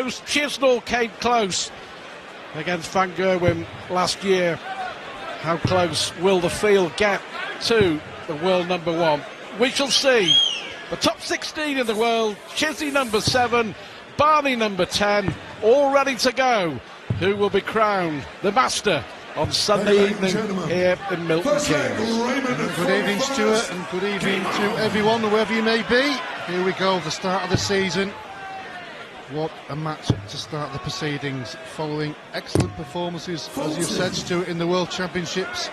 close. Chisnall came close against Van Gerwen last year. How close will the field get to the world number one? We shall see. The top 16 in the world, Chisnall number 7, Barney number 10, all ready to go. Who will be crowned the master on Sunday evening here in Milton Keynes? Good evening, Stuart, and good evening to everyone, wherever you may be. Here we go, the start of the season. What a match to start the proceedings, following excellent performances, as you've said, Stuart, in the World Championships.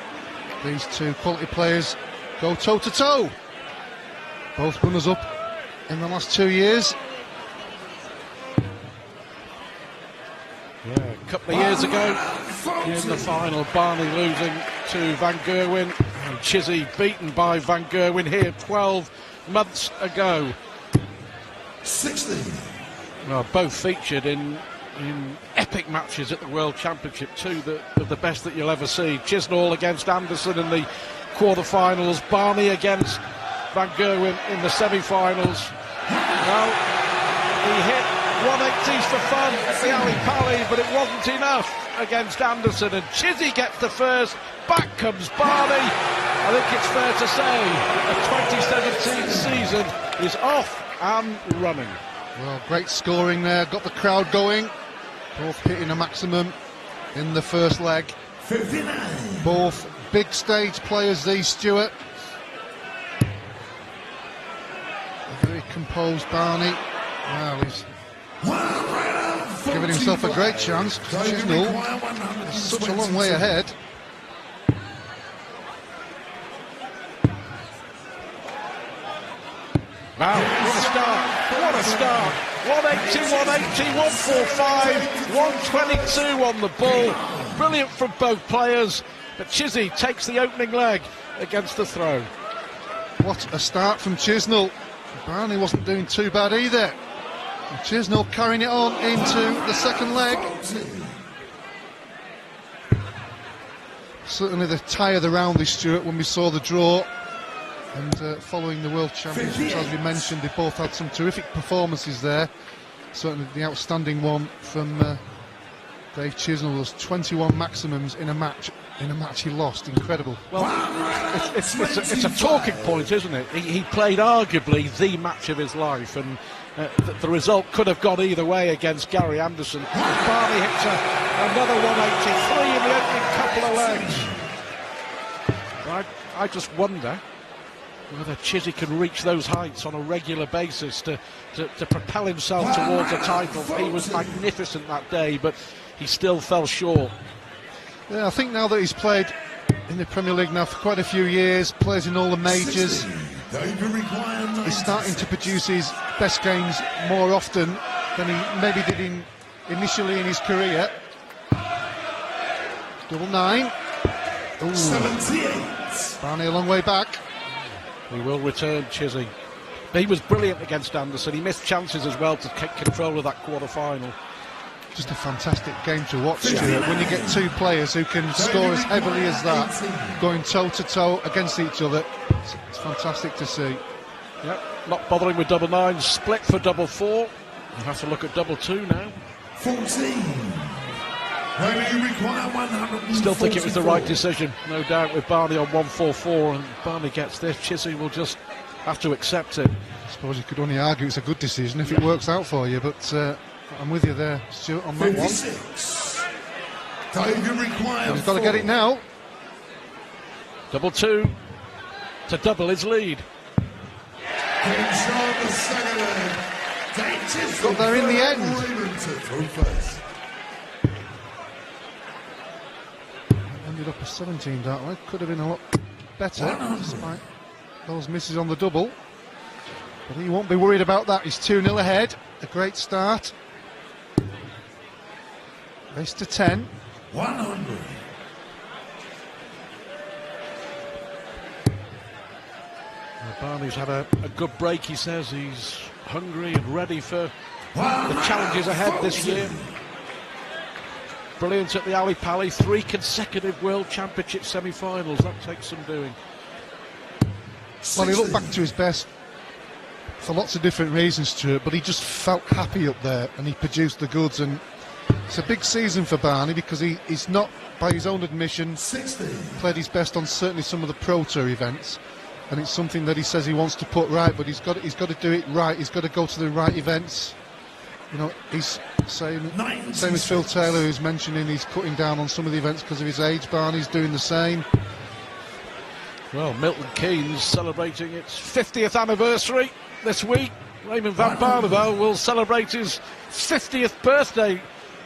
These two quality players go toe-to-toe. Both runners-up in the last 2 years. Yeah, a couple of years ago, in the final, Barney losing to Van Gerwen, and Chisnall beaten by Van Gerwen here 12 months ago. 16. Well, both featured in epic matches at the World Championship, two of the best that you'll ever see. Chisnall against Anderson in the quarter-finals, Barney against Van Gerwen in the semi-finals. Well, he hit 180s for fun at the Ali Pali, but it wasn't enough against Anderson, and Chisnall gets the first. Back comes Barney. I think it's fair to say the 2017 season is off and running. Well, great scoring there, got the crowd going. Both hitting a maximum in the first leg. 59. Both big stage players, these, Stuart. A very composed Barney. Well, he's giving himself a great chance. Chisnall is such a long way ahead. Wow, what a start, what a start. 180, 180, 145, 122 on the ball. Brilliant from both players, but Chisnall takes the opening leg against the throw. What a start from Chisnall. Barney wasn't doing too bad either. And Chisnall carrying it on into the second leg. Certainly the tie of the round this, Stuart, when we saw the draw. And following the World Championships, as we mentioned, they both had some terrific performances there. Certainly the outstanding one from Dave Chisnall was 21 maximums in a match he lost. Incredible. Well, it's a talking point, isn't it? He played arguably the match of his life, and the result could have gone either way against Gary Anderson. Barney hits another 183 in the opening couple of legs. I just wonder whether Chisnall can reach those heights on a regular basis to propel himself towards a title. He was magnificent that day, but he still fell short. Yeah, I think now that he's played in the Premier League now for quite a few years, plays in all the majors, he's starting to produce his best games more often than he maybe did initially in his career. Double 9. Ooh. 78. Barney a long way back. He will return, Chisnall. He was brilliant against Anderson. He missed chances as well to take control of that quarter-final. Just a fantastic game to watch, Stuart, when you get two players who can score as heavily as that, going toe-to-toe against each other. It's fantastic to see. Yep, not bothering with double 9, split for double 4. You have to look at double 2 now. 14. Still think it was the right decision, no doubt, with Barney on 144, and Barney gets this. Chisnall will just have to accept it. I suppose you could only argue it's a good decision if it works out for you, but I'm with you there, Stuart, on that one. He's got to get it now. Double 2 to double his lead. Got there in the end. Ended up a 17 dark leg. Could have been a lot better despite those misses on the double. But he won't be worried about that. He's 2-0 ahead. A great start. Race to 10. 100. Barney's had a good break, he says. He's hungry and ready for the challenges ahead this year. Brilliant at the Ali Pali, 3 consecutive World Championship semi-finals. That takes some doing. Well, he looked back to his best for lots of different reasons, Stuart, but he just felt happy up there and he produced the goods. And it's a big season for Barney because he's not, by his own admission, 60. played his best on certainly some of the Pro Tour events, and it's something that he says he wants to put right, but he's got to do it right. He's got to go to the right events. You know, he's same as Phil Taylor, who's mentioning he's cutting down on some of the events because of his age. Barney's doing the same. Well, Milton Keynes celebrating its 50th anniversary this week. Raymond van Barneveld will celebrate his 50th birthday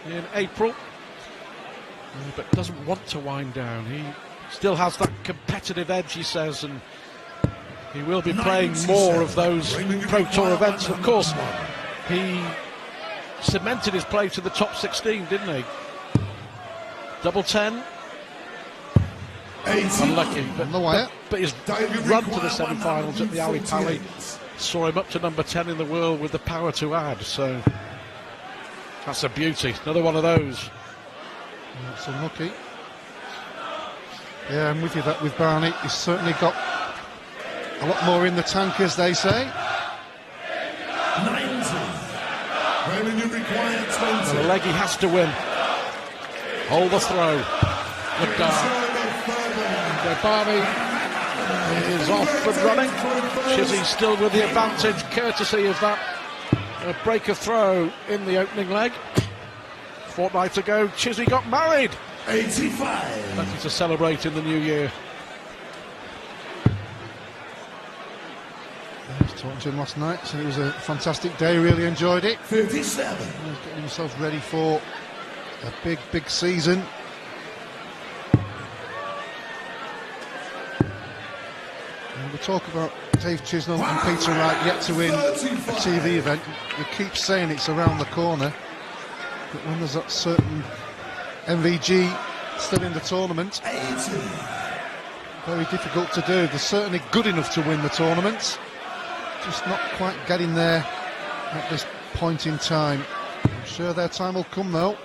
in April, but doesn't want to wind down. He still has that competitive edge, he says, and he will be playing more of those Pro Tour events. Of course, he cemented his play to the top 16, didn't he? Double 10. Unlucky, but his run to the semi-finals at the Ali Pali saw him up to number 10 in the world with the power to add, so that's a beauty. Another one of those. That's unlucky. Yeah, I'm with you that with Barney. He's certainly got a lot more in the tank, as they say. 90. When you require 20. The leg he has to win. Hold the throw. Good dart. Barney is off and running. Chizzy still with the advantage, courtesy of that breaker throw in the opening leg. Fortnight ago, Chizzy got married. 85. Lucky to celebrate in the new year. I was talking to him last night, so it was a fantastic day, really enjoyed it. 57. He's getting himself ready for a big season. And we talk about Dave Chisnall and Peter Wright yet to win a TV event. We keep saying it's around the corner, but when there's that certain MVG still in the tournament, 80. very difficult to do. They're certainly good enough to win the tournament, just not quite getting there at this point in time. I'm sure their time will come though.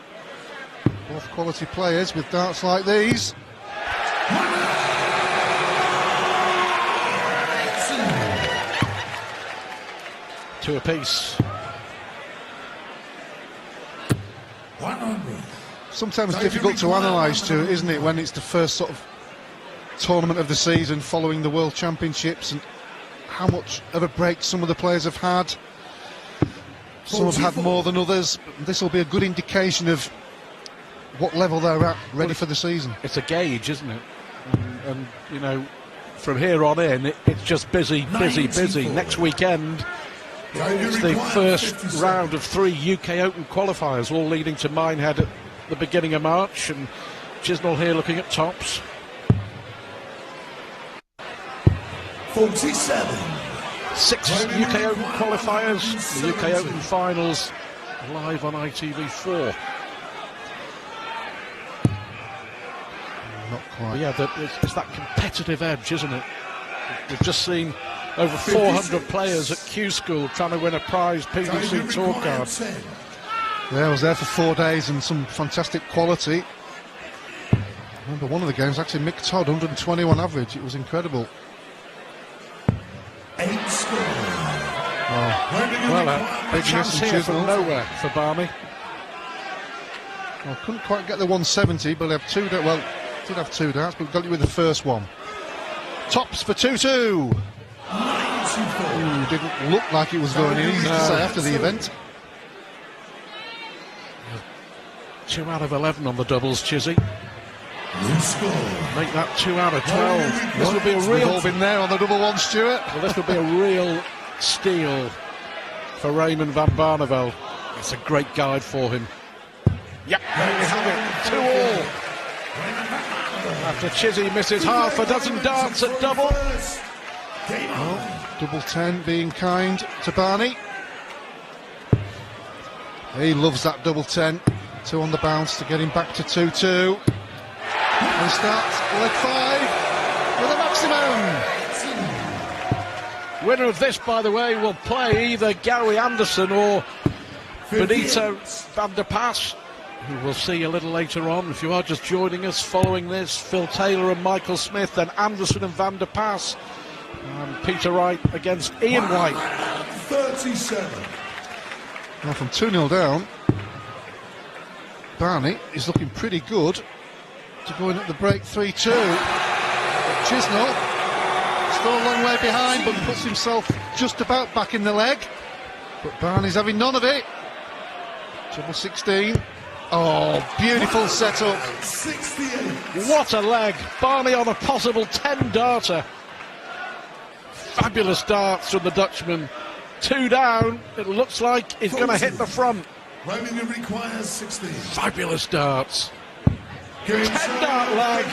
Both quality players with darts like these. Two apiece. 100. Sometimes difficult to analyse too, isn't it, when it's the first sort of tournament of the season following the World Championships, and how much of a break some of the players have had. Some have had more than others. This will be a good indication of what level they're at, ready for the season. It's a gauge, isn't it? And you know, from here on in, it's just busy. Next weekend, it's the first round of 3 UK Open qualifiers, all leading to Minehead at the beginning of March, and Chisnall here looking at tops. 47. 6 UK Open qualifiers, the UK Open finals live on ITV4. Not quite. Yeah, it's that competitive edge, isn't it? We've just seen over 400 players at Q School trying to win a prize PDC tour card. Yeah, I was there for 4 days and some fantastic quality. I remember one of the games, actually Mick Todd, 121 average. It was incredible. 8 score. Well, a chance here from nowhere for Barney. Well, couldn't quite get the 170, but they have two. Well, did have 2 darts, but got it with the first one. Tops for 2-2. Didn't look like it was going in, easy to say after the event. 2 out of 11 on the doubles, Chizzy. Make that 2 out of 12. This will be a real... We've all been there on the double one, Stuart. Well, this will be a real steal for Raymond van Barneveld. It's a great guide for him. Yep, there you have it. 2-all. After Chizzy misses half a dozen darts at double. Well, double 10 being kind to Barney. He loves that double 10. 2 on the bounce to get him back to 2-2. And starts leg 5 with a maximum. Winner of this, by the way, will play either Gary Anderson or Benito van der Pas, who we'll see a little later on. If you are just joining us following this, Phil Taylor and Michael Smith, then Anderson and van der Pas. And Peter Wright against Ian White. 37. Now from 2-0 down, Barney is looking pretty good to go in at the break 3-2. Chisnall still a long way behind, but puts himself just about back in the leg. But Barney's having none of it. Trouble 16. Oh, beautiful setup. 68. What a leg. Barney on a possible 10-darter. Fabulous darts from the Dutchman. 2 down. It looks like he's going to hit the front. Birmingham requires 16. Fabulous darts. Game 10-dart leg.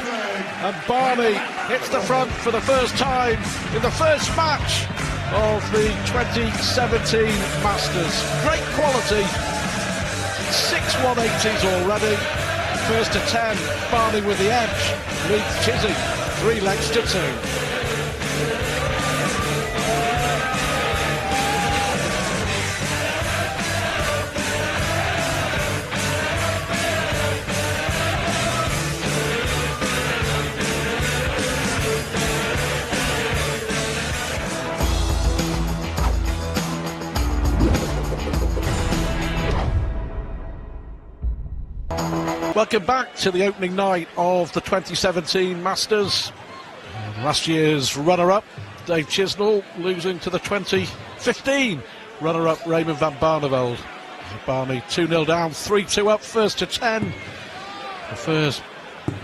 And Barney hits the front for the first time in the first match of the 2017 Masters. Great quality. 6 180s already. First to 10. Barney with the edge. Leads Chizzy 3 legs to 2. Welcome back to the opening night of the 2017 Masters. Last year's runner-up, Dave Chisnall, losing to the 2015 runner-up, Raymond van Barneveld. Barney 2-0 down, 3-2 up, first to 10. The first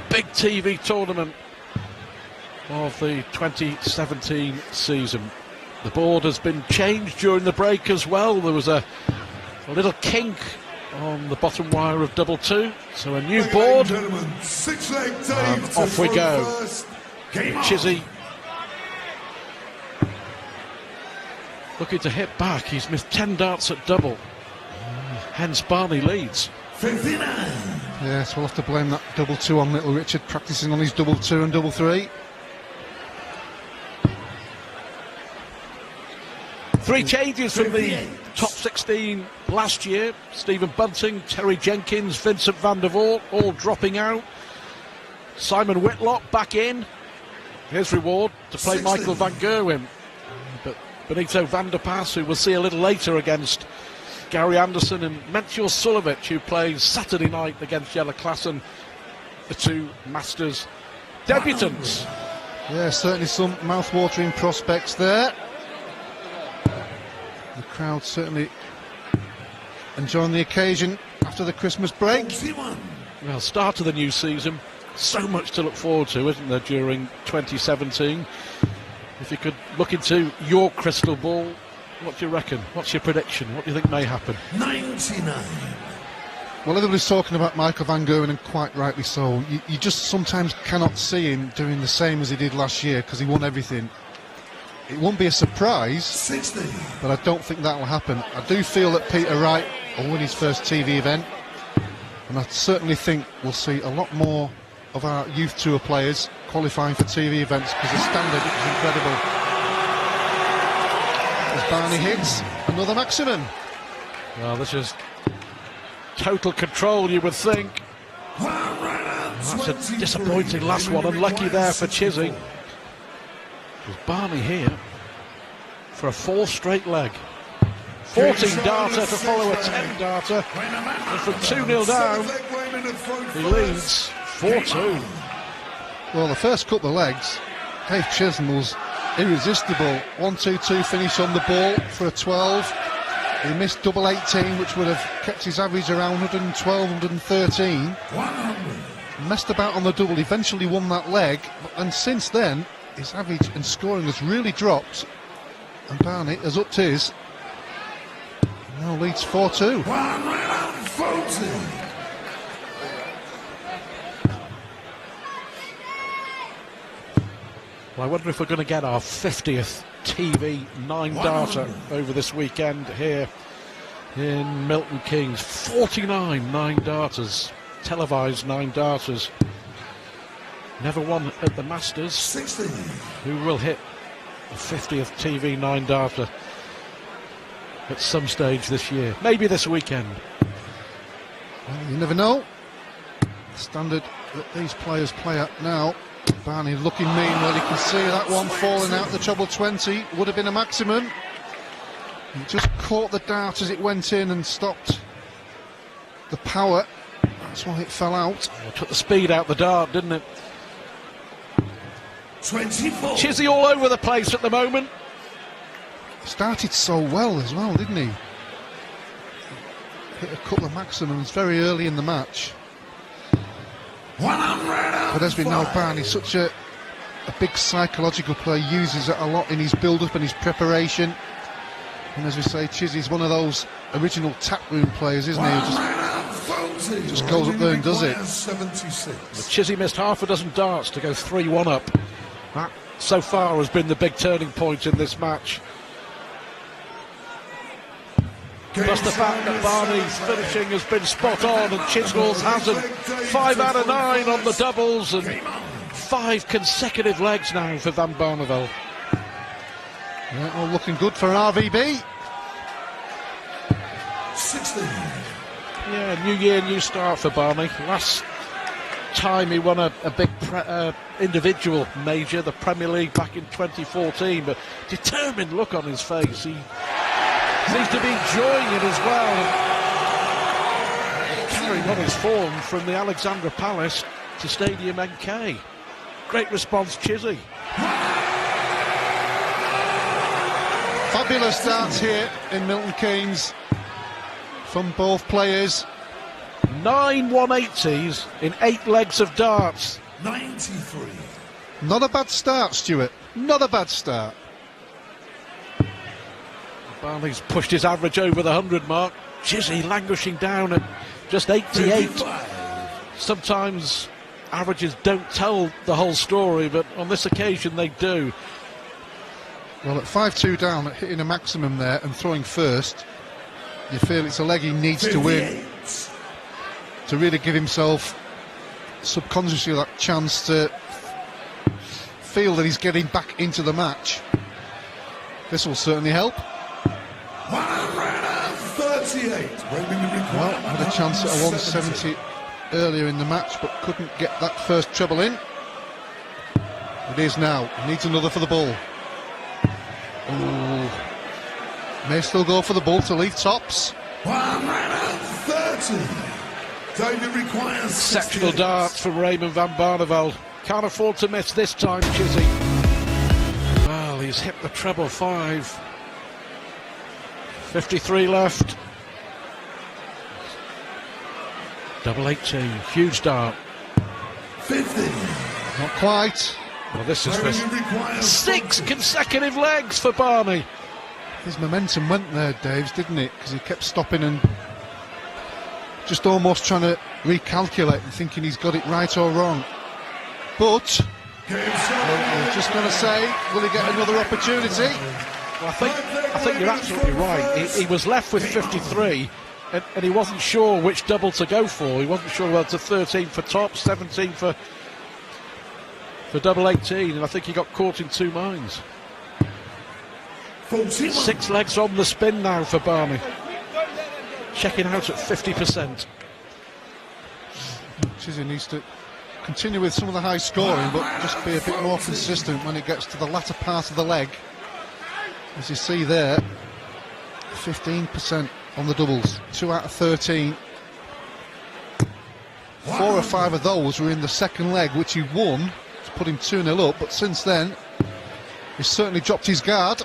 big TV tournament of the 2017 season. The board has been changed during the break as well. There was a little kink on the bottom wire of double 2, so a new board. Six-leg Off we go. Chizzy looking to hit back. He's missed 10 darts at double. Hence Barney leads. 59. Yes, we'll have to blame that double 2 on little Richard, practicing on his double 2 and double 3. 3 changes from the top 16 last year. Stephen Bunting, Terry Jenkins, Vincent van der Voort all dropping out. Simon Whitlock back in. His reward to play 60. Michael van Gerwen. But Benito van der Pas, who we'll see a little later against Gary Anderson, and Menchior Sulovic, who plays Saturday night against Jelle Klaassen, the 2 Masters debutants. Yeah, certainly some mouth-watering prospects there. The crowd certainly enjoying the occasion after the Christmas break. 41. Well, start of the new season. So much to look forward to, isn't there, during 2017? If you could look into your crystal ball, what do you reckon? What's your prediction? What do you think may happen? 99. Well, everybody's talking about Michael van Gerwen, and quite rightly so. You just sometimes cannot see him doing the same as he did last year, because he won everything. It won't be a surprise, 60. but I don't think that will happen. I do feel that Peter Wright will win his first TV event, and I certainly think we'll see a lot more of our youth tour players qualifying for TV events, because the standard is incredible. As Barney hits another maximum. Well, this is total control, you would think. That's a disappointing last one. Unlucky there for Chizzy. There's Barney here for a 4th straight leg. 14 darter to follow a 10 darter. And from 2-0 down, he leads 4-2. Well, the first couple of legs, Dave Chisnall's irresistible 1-2-2 finish on the ball for a 12. He missed double 18, which would have kept his average around 112, 113. Messed about on the double, eventually won that leg, and since then his average and scoring has really dropped, and Barney has upped his. Now leads 4-2. Well, I wonder if we're going to get our 50th TV 9-darter over this weekend here in Milton Keynes. 49 9-darters, televised 9-darters. Never won at the Masters. 60. Who will hit the 50th TV 9-darter at some stage this year? Maybe this weekend. Well, you never know. The standard that these players play at now. Barney looking mean, well, you can see that one falling out the treble 20. Would have been a maximum. He just caught the dart as it went in and stopped the power. That's why it fell out. Well, took the speed out the dart, didn't it? 24. Chizzy all over the place at the moment. Started so well as well, didn't he? Hit a couple of maximums very early in the match. 105. But as we know, Barney's such a big psychological player, uses it a lot in his build-up and his preparation. And as we say, Chizzy's one of those original taproom players, isn't he? Who just goes up there and does it. 76. Chizzy missed half a dozen darts to go 3-1 up. That, so far, has been the big turning point in this match. Plus the fact that Barney's finishing has been spot on and Chisnall's hasn't. 5 out of 9 on the doubles and 5 consecutive legs now for Van Barneveld. Yeah, all looking good for RVB. 16. Yeah, new year, new start for Barney. Last time he won a big individual major, the Premier League, back in 2014, but determined look on his face. He seems to be enjoying it as well. And carrying on his form from the Alexandra Palace to Stadium NK. Great response, Chizzy. Fabulous darts here in Milton Keynes from both players. 9 180s in 8 legs of darts. 93. Not a bad start, Stuart. Not a bad start. Barney's pushed his average over the 100 mark. Chizzy languishing down at just 88. 55. Sometimes averages don't tell the whole story, but on this occasion they do. Well, at 5-2 down, hitting a maximum there and throwing first, you feel it's a leg he needs to win 58. to really give himself subconsciously that chance to feel that he's getting back into the match. This will certainly help. 138. Well, had a chance at a 170 earlier in the match, but couldn't get that first treble in. It is now. Needs another for the bull. Ooh. May still go for the bull to leave tops. 130. David requires Exceptional 68. darts from Raymond van Barneveld. Can't afford to miss this time, Chizzy. Well, he's hit the treble 5. 53 left. Double 18, huge dart. 50. Not quite. Well, this is for David requires 6 40. consecutive legs for Barney. His momentum went there, Daves, didn't it? Because he kept stopping and just almost trying to recalculate and thinking he's got it right or wrong. But we're just going to say, will he get another opportunity? Well, I think you're absolutely right. He was left with 53, and he wasn't sure which double to go for. He wasn't sure whether to 13 for top, 17 for double 18, and I think he got caught in 2 minds. 41. 6 legs on the spin now for Barney. Checking out at 50%. Chizzy needs to continue with some of the high scoring, but just be a bit more consistent when it gets to the latter part of the leg. As you see there, 15% on the doubles, 2 out of 13. 4 or 5 of those were in the second leg, which he won to put him 2-0 up, but since then, he's certainly dropped his guard.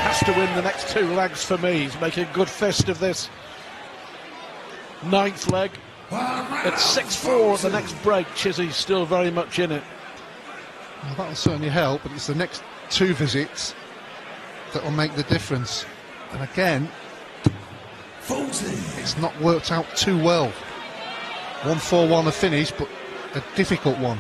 Has to win the next 2 legs for me. He's making a good fist of this 9th leg. At 6-4 at the next break, Chizzy's still very much in it. Well, that'll certainly help, but it's the next 2 visits that will make the difference. And again, 40. it's not worked out too well. 1-4-1 a finish, but a difficult one.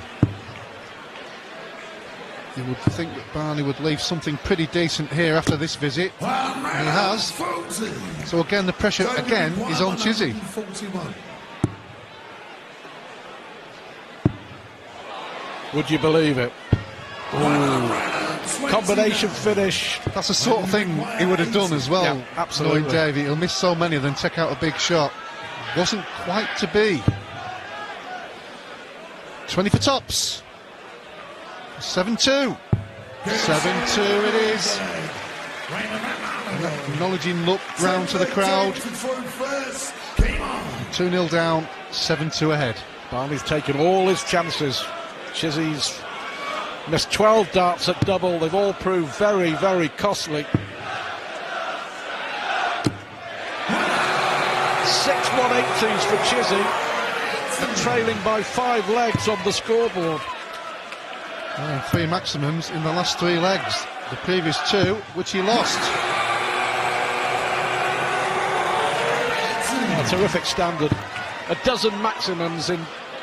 You would think that Barney would leave something pretty decent here after this visit, and he has. 40. So again, the pressure again is on Chizzy. 41. Would you believe it? Combination finish. That's the sort of thing he would have done as well. Yeah, absolutely. Knowing Davey, he'll miss so many, then take out a big shot. Wasn't quite to be. 20 for tops. 7-2. 7-2 it is. Acknowledging look round to the crowd. 2-0 down, 7-2 ahead. Barney's taken all his chances. Chizzy's missed 12 darts at double. They've all proved very, very costly. 6 180s for Chizzy, and trailing by 5 legs on the scoreboard. And 3 maximums in the last 3 legs. The previous 2, which he lost. A terrific standard. A dozen maximums in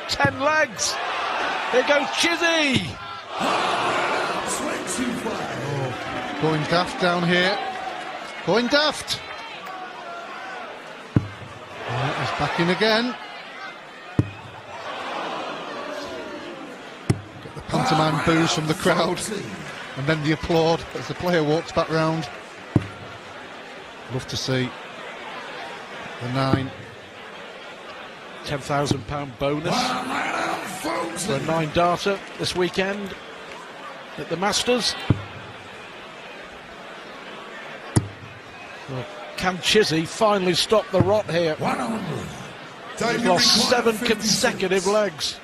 10 legs. Here goes Chizzy. Oh, going daft down here. Going daft. Oh, he's back in again. Get the pantomime boos from the crowd. And then the applaud as the player walks back round. Love to see the 9. £10,000 bonus for a 9-darter this weekend at the Masters. Well, can Chizzy finally stop the rot here? He's lost 7 consecutive legs.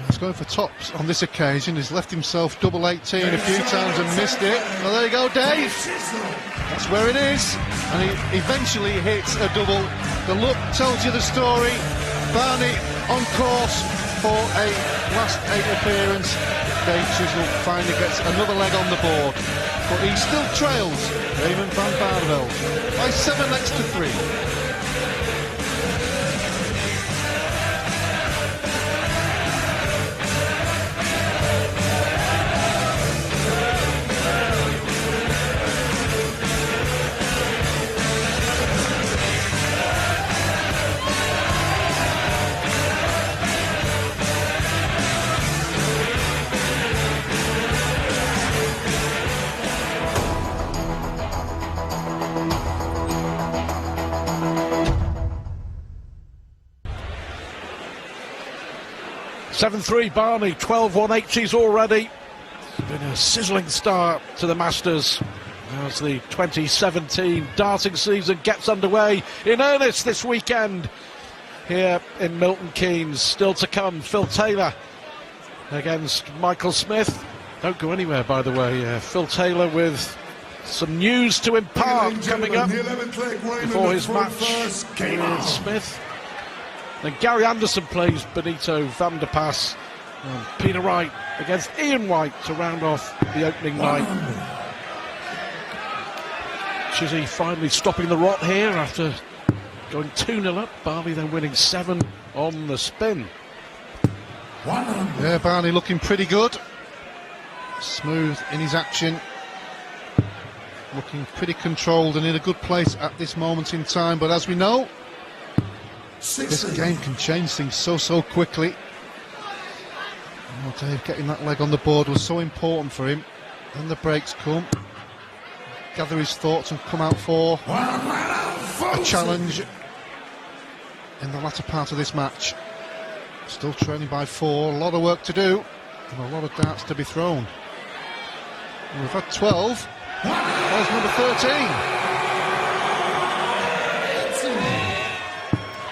He's going for tops on this occasion. He's left himself double 18 a few times and missed it. Well, there you go, Dave. That's where it is. And he eventually hits a double. The look tells you the story. Barney on course for a last 8 appearance. Dave Chisnall finally gets another leg on the board. But he still trails Raymond van Barneveld by 7 legs to 3. (7-3) Barney, 12 180s already. It's been a sizzling start to the Masters as the 2017 darting season gets underway in earnest this weekend here in Milton Keynes. Still to come, Phil Taylor against Michael Smith. Don't go anywhere, by the way. Phil Taylor with some news to impart coming up before his match with Smith. Then Gary Anderson plays Benito van der Pas. And Peter Wright against Ian White to round off the opening night. Chizzy finally stopping the rot here after going 2-0 up. Barney then winning 7 on the spin. Yeah, Barney looking pretty good. Smooth in his action. Looking pretty controlled and in a good place at this moment in time. But as we know, this game can change things so quickly. Oh, Dave, getting that leg on the board was so important for him. Then the breaks come. Gather his thoughts and come out for a challenge in the latter part of this match. Still trailing by 4. A lot of work to do and a lot of darts to be thrown. And we've had 12. There's number 13.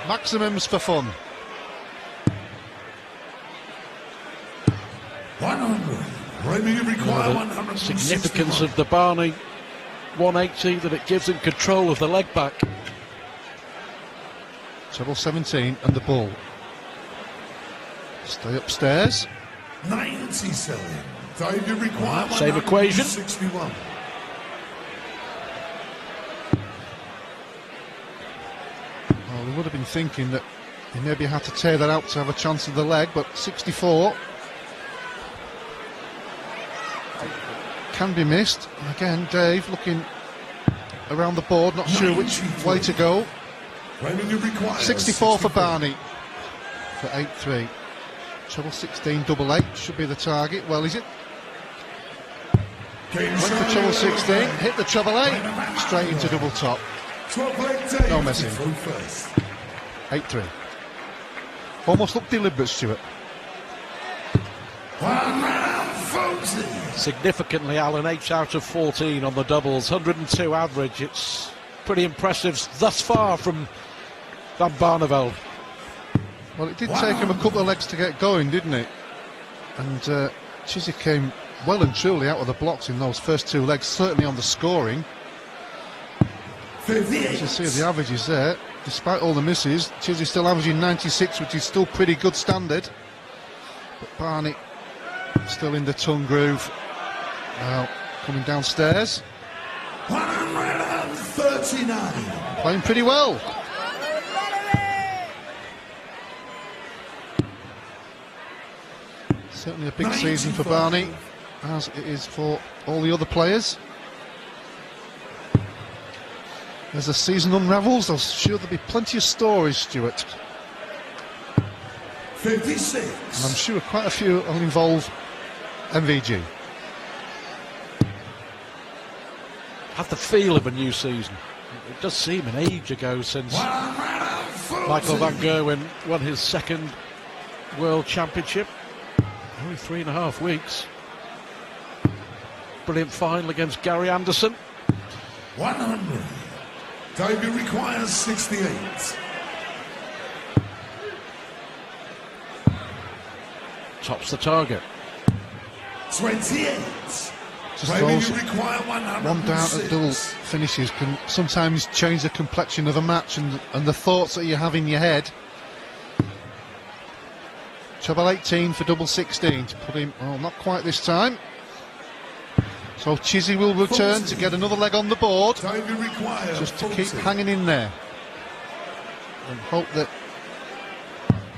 Maximums for fun. 100. The significance of the Barney 180 that it gives him control of the leg back. Treble 17 and the ball. Stay upstairs. 97. Dave, you require Same equation. 61. Well, we would have been thinking that he maybe had to tear that out to have a chance of the leg, but 64 can be missed. And again, Dave looking around the board, not sure which way to go. 64 for Barney for 8-3. Treble 16, double 8 should be the target. Well, is it? Went for treble 16, hit the treble 8, straight into double top. No messing. 8-3. Almost looked deliberate, Stuart. significantly, Alan, 8 out of 14 on the doubles, 102 average. It's pretty impressive thus far from Van Barneveld. Well, it did take him a couple of legs to get going, didn't it? And Chizzy came well and truly out of the blocks in those first 2 legs, certainly on the scoring. As you see the averages there, despite all the misses, Chizzy still averaging 96, which is still pretty good standard. But Barney still in the tongue groove. Now coming downstairs. 139. Playing pretty well. Certainly a big season for Barney, as it is for all the other players. As the season unravels, I'm sure there'll be plenty of stories, Stuart. 56. And I'm sure quite a few will involve MVG. Have the feel of a new season. It does seem an age ago since Michael van Gerwen won his 2nd World Championship. Only 3.5 weeks. Brilliant final against Gary Anderson. 100. Debut requires 68. Tops the target. 28. Just Debut those require one down at double finishes can sometimes change the complexion of a match and the thoughts that you have in your head. Treble 18 for double 16 to put him, well, not quite this time. So Chizzy will return to get another leg on the board, just to keep hanging in there and hope that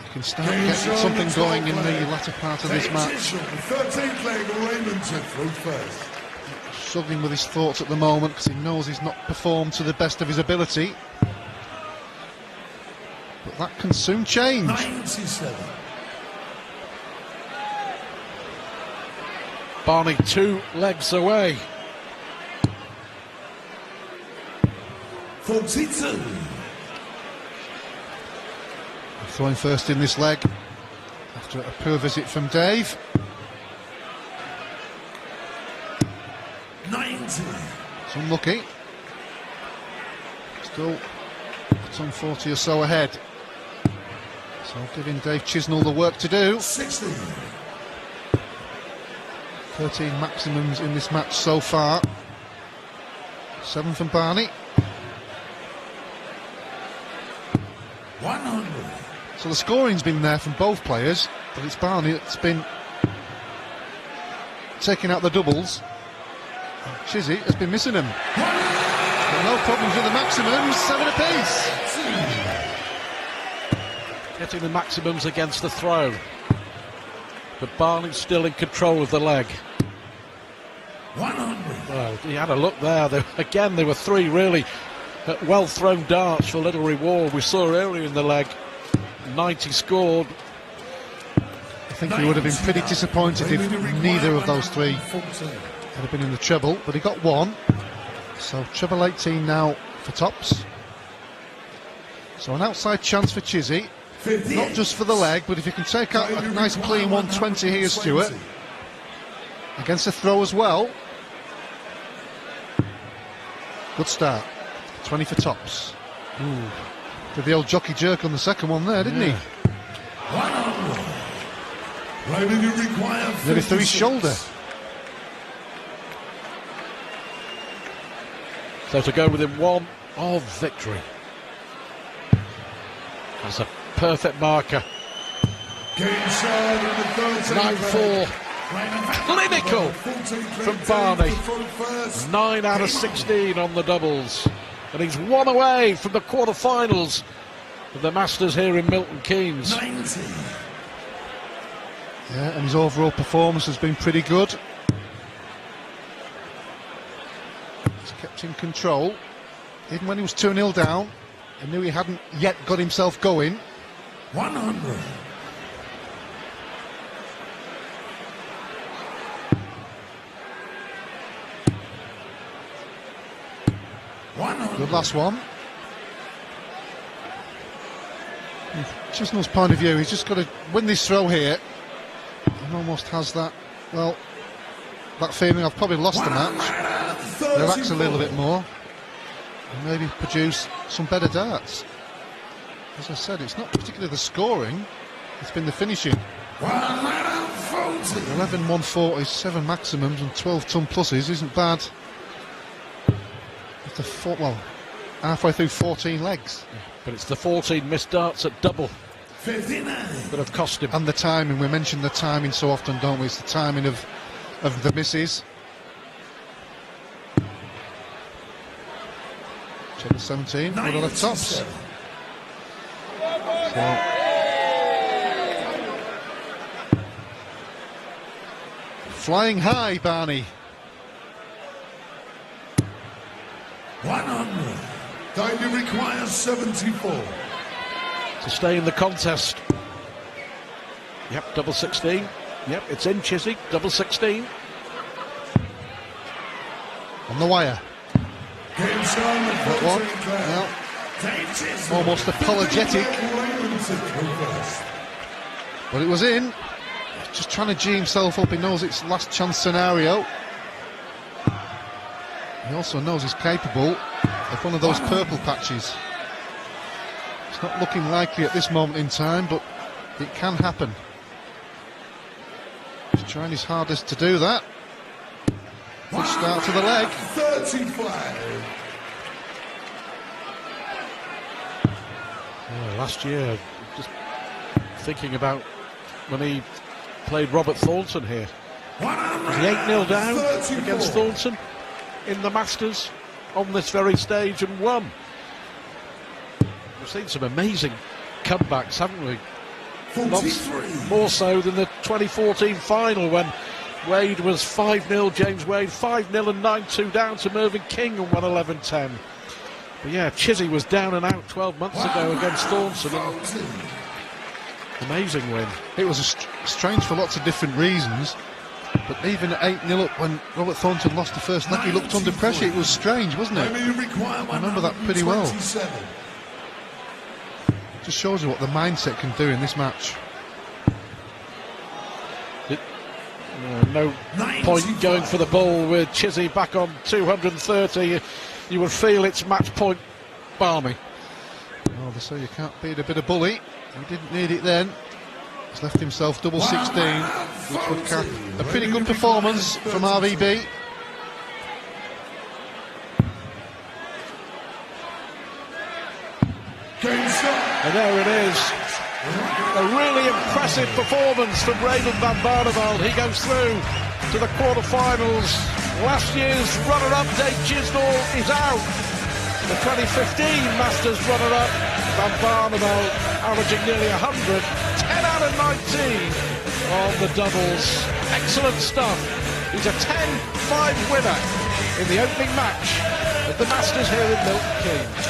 he can start getting something going in the latter part of this match. 13th leg, Raymond through first. Struggling with his thoughts at the moment because he knows he's not performed to the best of his ability. But that can soon change. 97. Barney 2 legs away. 42. Throwing first in this leg after a poor visit from Dave. 90. It's unlucky. Still some 40 or so ahead. So giving Dave Chisnall the work to do. 60. 13 maximums in this match so far. 7 from Barney. 100. So the scoring's been there from both players, but it's Barney that's been taking out the doubles. Chizzy has been missing them. But no problems with the maximums, 7 apiece. Getting the maximums against the throw. But Barney's still in control of the leg. 100. Well, he had a look there. There were 3 really well thrown darts for little reward. We saw earlier in the leg, 90 scored. I think he would have been pretty disappointed if neither of those 3 had been in the treble, but he got 1. So treble 18 now for tops. So an outside chance for Chizzy. Not just for the leg, but if you can take out a nice clean 120 here, Stuart, against a throw as well. Good start. 20 for tops. Ooh. Did the old jockey jerk on the second one there, didn't he? 100. Nearly through his shoulder. So to go within 1 of victory. That's a perfect marker. 9-4. Clinical from Barney. 9 out of 16 on the doubles. And he's 1 away from the quarterfinals of the Masters here in Milton Keynes. 90. Yeah, and his overall performance has been pretty good. He's kept in control. Even when he was 2-0 down, he knew he hadn't yet got himself going. 100. Good last one. From Chisnall's point of view, he's just got to win this throw here. And almost has that, well, that feeling I've probably lost the match, relax a little bit more, and maybe produce some better darts. As I said, it's not particularly the scoring, it's been the finishing. 11 140s, 7 maximums and 12 ton pluses isn't bad. After halfway through 14 legs. But it's the 14 missed darts at double 59 that have cost him. And the timing, we mention the timing so often, don't we? It's the timing of the misses. Check the 17, one of the tops. So, flying high, Barney. 100. Time requires 74. To stay in the contest. Yep, double 16. Yep, it's in Chisnall, double 16. On the wire. Game time at That one. 14 clear. Well, Dave Chisnall. almost apologetic. But it was in. Just trying to G himself up. He knows it's last chance scenario. He also knows he's capable of one of those purple patches. It's not looking likely at this moment in time, but it can happen. He's trying his hardest to do that. Good start to the leg. 35. Last year, just thinking about when he played Robert Thornton here. Was he 8-0 down against Thornton in the Masters on this very stage and won? We've seen some amazing comebacks, haven't we? 43. More so than the 2014 final when Wade was 5-0, James Wade 5-0 and 9-2 down to Mervyn King and won 11-10. But yeah, Chisnall was down and out 12 months ago against Thornton. Amazing win. It was strange for lots of different reasons, but even at 8-0 up when Robert Thornton lost the first leg, he looked under pressure. It was strange, wasn't it? I remember that pretty well. Just shows you what the mindset can do in this match. No point going for the ball with Chisnall back on 230. You would feel it's match point Barney. Oh, they say you can't beat a bit of bully. He didn't need it then. He's left himself double 16, which would cap a pretty good performance from RVB. And there it is. A really impressive performance from Raymond van Barneveld. He goes through to the quarterfinals. Last year's runner-up, Dave Chisnall, is out. The 2015 Masters runner-up, Van Barneveld, averaging nearly 100, 10 out of 19 on the doubles. Excellent stuff. He's a 10-5 winner in the opening match at the Masters here in Milton Keynes.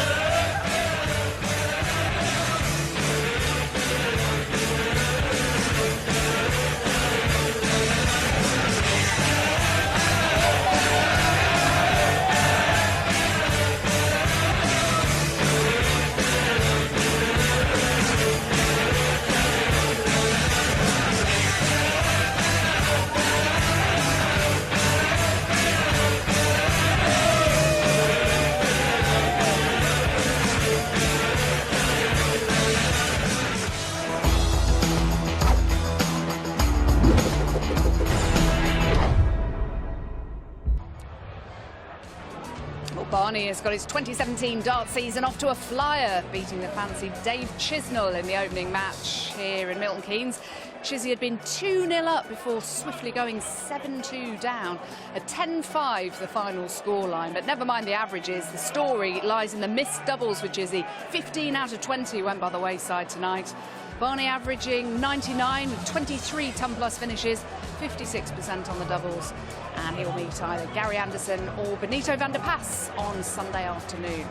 Barney has got his 2017 dart season off to a flyer, beating the fancy Dave Chisnall in the opening match here in Milton Keynes. Chizzy had been 2-0 up before swiftly going 7-2 down. A 10-5 the final scoreline, but never mind the averages. The story lies in the missed doubles with Chizzy. 15 out of 20 went by the wayside tonight. Barney averaging 99 with 23 ton-plus finishes, 56% on the doubles. And he'll meet either Gary Anderson or Benito van der Pas on Sunday afternoon.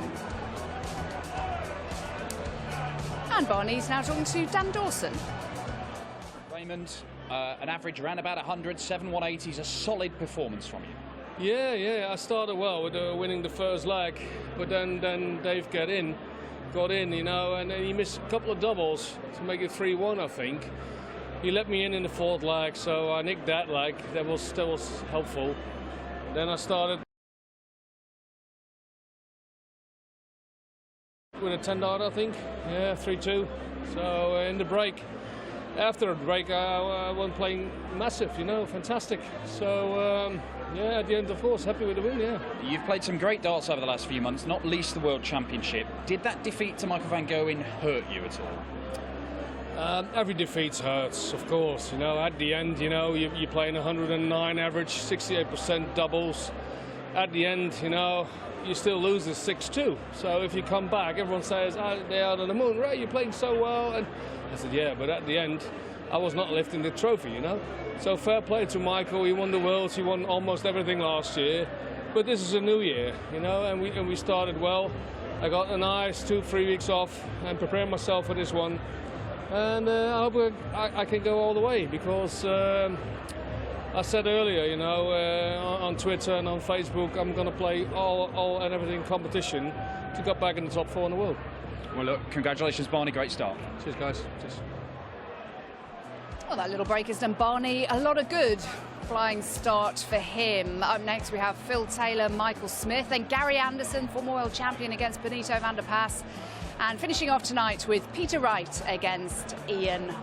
And Barney's now talking to Dan Dawson. Raymond, an average around about 100, 7 180s, a solid performance from you. Yeah, I started well with winning the first leg, but then Dave got in, you know, and then he missed a couple of doubles to make it 3-1, I think. he let me in the fourth leg, so I nicked that leg. That was helpful. Then I started with a 10 dart, I think. Yeah, 3-2. So in the break, after a break, I went playing massive, you know, fantastic. So yeah, at the end, of course, happy with the win, yeah. You've played some great darts over the last few months, not least the World Championship. Did that defeat to Michael van Gerwen hurt you at all? Every defeat hurts, of course. You know, at the end, you know, you're playing 109 average, 68% doubles. At the end, you know, you still lose the 6-2. So if you come back, everyone says, oh, they're out on the moon, right? You're playing so well. And I said, yeah, but at the end, I was not lifting the trophy, you know. So fair play to Michael. He won the Worlds. He won almost everything last year. But this is a new year, you know, and we started well. I got a nice 2-3 weeks off and prepared myself for this one. And I hope I can go all the way, because I said earlier, you know, on Twitter and on Facebook, I'm going to play all and everything competition to get back in the top 4 in the world. Well, look, congratulations, Barney. Great start. Cheers, guys. Cheers. Well, that little break has done Barney a lot of good. Flying start for him. Up next, we have Phil Taylor, Michael Smith, and Gary Anderson, former world champion, against Benito van der Pas. And finishing off tonight with Peter Wright against Ian